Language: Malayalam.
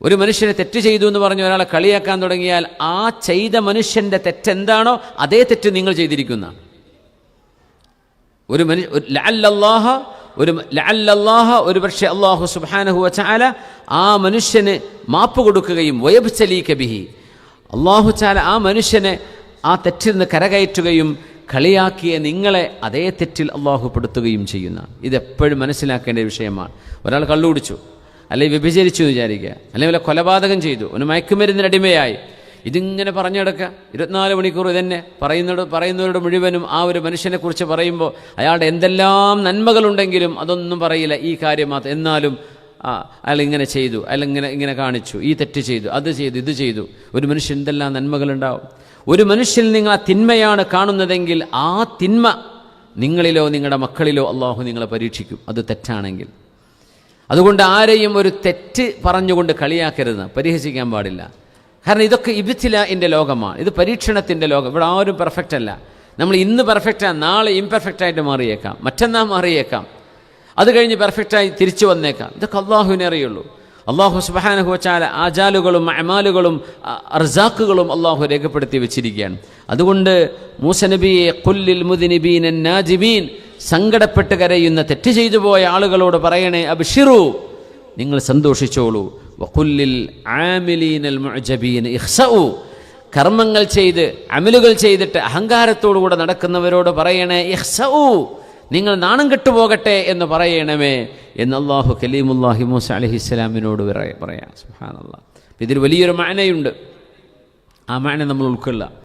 ഒരു മനുഷ്യനെ തെറ്റ് ചെയ്തു എന്ന് പറഞ്ഞ് ഒരാളെ കളിയാക്കാൻ തുടങ്ങിയാൽ ആ ചെയ്ത മനുഷ്യൻ്റെ തെറ്റെന്താണോ അതേ തെറ്റ് നിങ്ങൾ ചെയ്തിരിക്കുന്ന. ഒരു പക്ഷേ അല്ലാഹു സുബ്ഹാനഹു വ തആല ആ മനുഷ്യന് മാപ്പ് കൊടുക്കുകയും വയബ്തലീക ബിഹി, അല്ലാഹു തആല ആ മനുഷ്യനെ ആ തെറ്റിൽ നിന്ന് കരകയറ്റുകയും കളിയാക്കിയ നിങ്ങളെ അതേ തെറ്റിൽ അല്ലാഹു പെടുത്തുകയും ചെയ്യുന്ന. ഇതെപ്പോഴും മനസ്സിലാക്കേണ്ട വിഷയമാണ്. ഒരാൾ കള്ളുകുടിച്ചു, അല്ലെങ്കിൽ വ്യഭിചരിച്ചു എന്ന് വിചാരിക്കുക, അല്ലെങ്കിൽ വല്ല കൊലപാതകം ചെയ്തു, ഒരു മയക്കുമരുന്നിനടിമയായി, ഇതിങ്ങനെ പറഞ്ഞു കിടക്കുക 24 മണിക്കൂർ ഇതന്നെ പറയുന്നവരുടെ മുഴുവനും ആ ഒരു മനുഷ്യനെക്കുറിച്ച് പറയുമ്പോൾ അയാളുടെ എന്തെല്ലാം നന്മകളുണ്ടെങ്കിലും അതൊന്നും പറയില്ല, ഈ കാര്യം മാത്രം. എന്നാലും അയാൾ ഇങ്ങനെ ചെയ്തു, അയാൾ ഇങ്ങനെ കാണിച്ചു, ഈ തെറ്റ് ചെയ്തു, അത് ചെയ്തു, ഇത് ചെയ്തു. ഒരു മനുഷ്യൻ എന്തെല്ലാം നന്മകളുണ്ടാവും. ഒരു മനുഷ്യൻ നിങ്ങൾ ആ തിന്മയാണ് കാണുന്നതെങ്കിൽ ആ തിന്മ നിങ്ങളിലോ നിങ്ങളുടെ മക്കളിലോ അള്ളാഹു നിങ്ങളെ പരീക്ഷിക്കും, അത് തെറ്റാണെങ്കിൽ. അതുകൊണ്ട് ആരെയും ഒരു തെറ്റ് പറഞ്ഞുകൊണ്ട് കളിയാക്കരുത്, പരിഹസിക്കാൻ പാടില്ല. കാരണം ഇതൊക്കെ ഇബ്തിലാഇൻ്റെ ലോകമാണ്, ഇത് പരീക്ഷണത്തിൻ്റെ ലോകം. ഇവിടെ ആരും പെർഫെക്റ്റ് അല്ല. നമ്മൾ ഇന്ന് പെർഫെക്റ്റാണ്, നാളെ ഇംപെർഫെക്റ്റായിട്ട് മാറിയേക്കാം, മറ്റന്നാൾ മാറിയേക്കാം, അത് കഴിഞ്ഞ് പെർഫെക്റ്റായി തിരിച്ചു വന്നേക്കാം. ഇതൊക്കെ അള്ളാഹുവിനെ അറിയുള്ളൂ. അള്ളാഹു സുബ്ഹാനഹു വ തആല ആജാലുകളും അമാലുകളും അർസാക്കുകളും അള്ളാഹു രേഖപ്പെടുത്തി വെച്ചിരിക്കുകയാണ്. അതുകൊണ്ട് മൂസ നബിയെ ഖുല്ലിൽ മുദ്നിബീന നാജിബീൻ, സങ്കടപ്പെട്ട് കരയുന്ന തെറ്റ് ചെയ്തു പോയ ആളുകളോട് പറയണേ, അബ്ശിറു, നിങ്ങൾ സന്തോഷിച്ചോളൂ. വഖുല്ലിൽ ആമിലീനൽ മുഅ്ജബീന ഇഖ്സഉ, കർമ്മങ്ങൾ ചെയ്ത് അമലുകൾ ചെയ്തിട്ട് അഹങ്കാരത്തോടുകൂടെ നടക്കുന്നവരോട് പറയണേ, ഇഖ്സഉ, നിങ്ങൾ നാണം കെട്ടുപോകട്ടെ എന്ന് പറയണമേ എന്ന് അല്ലാഹു കലീമുല്ലാഹി മൂസ അലൈഹിസ്സലാമിനോട് പറയാം. സുബ്ഹാനല്ലാഹ്. ഇതിൽ വലിയൊരു മഅനയുണ്ട്. ആ മഅന നമ്മൾ ഉൾക്കൊള്ളുക.